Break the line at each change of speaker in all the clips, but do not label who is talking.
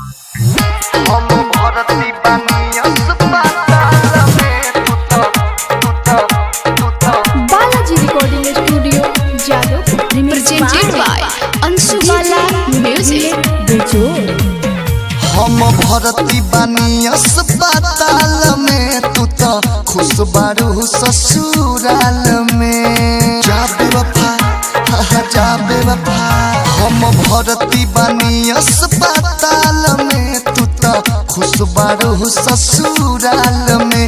हम भरती बानी अस्पताल में
Balaji recording studio Jadav
presented by Anshubala Music.
हम भरती बानी अस्पताल में तू तो खुश बारू ससुराल में जा बेवफा जा बेवफा। हम भरती बानी अस्पताल में तू तो खुश बारू ससुराल में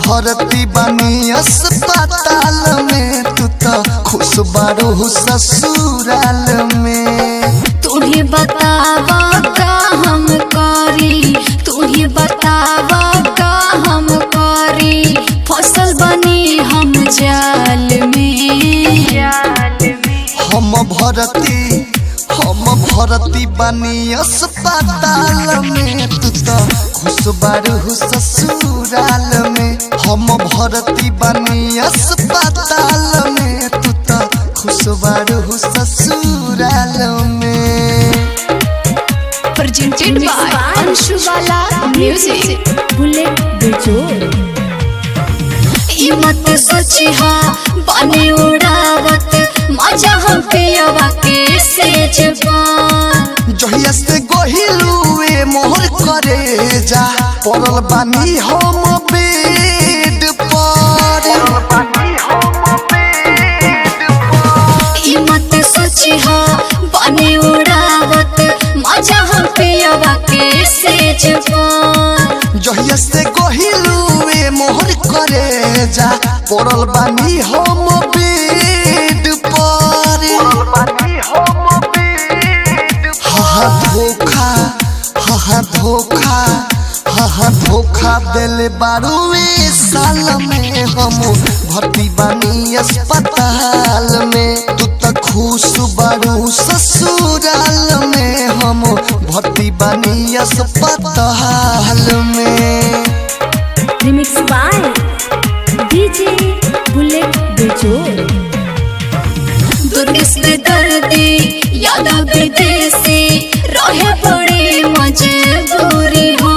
भरती बानी अस्पताल में तू तो खुश बारू ससुराल में।
तुम्हें बतावा का हम करी, तुम्हें बतावा का हम करी, फसल बनी हम जाल में।
हम भरती बानी अस्पताल में तू तो खुश बारू ससुराल में। हम भरती बानी अस्पताल में तू तो खुश बारू ससुराल में।
Presented by Anshubala Music.
Bullet बेजोड़
ई मत सोची हा बने उड़ावत मजा हम पियवा के सेज पा।
जहिया से गोहिलुए मोहर करे जा पड़ल बानी हम बेड पर।
ई मत सोची हा बने उड़ावत मजा हम पियवा के सेज पा।
जहिया से गोहिलुए मोहर करे जा पड़ल बानी हम बेड पर। धोखा दिल बारूए साल में हम भर्ती बानी अस्पताल में। तू तो खुश बारू ससुराल में हम भर्ती बानी अस्पताल में।
रिमिक्स बाय डीजे बुलेट बेजोड़।
दुर्गस में दर्दी यादा विदेशी रहे बड़ी मजबूरी हो।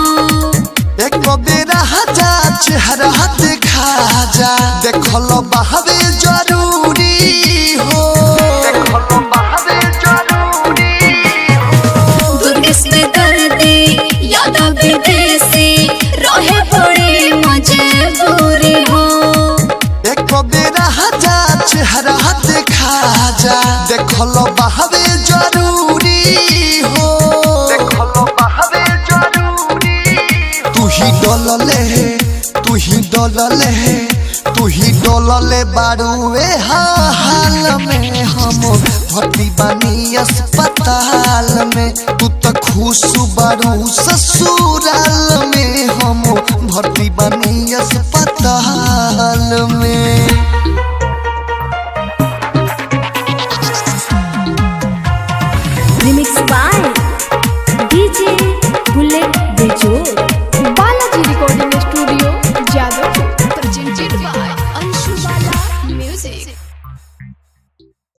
एक बेरा जा चेहरा देखा जा देखल बहावे जरूरी हो।
दुर्गस में दर्दी यादा विदेशी रहे बड़ी मजबूरी हो।
एक बेरा जा चेहरा देखा जा देखल बहावे जरूरी हो। तू ही डोलले बारूए हाल में हम भर्ती बानी अस्पताल में। तू तो खुश बारू ससुराल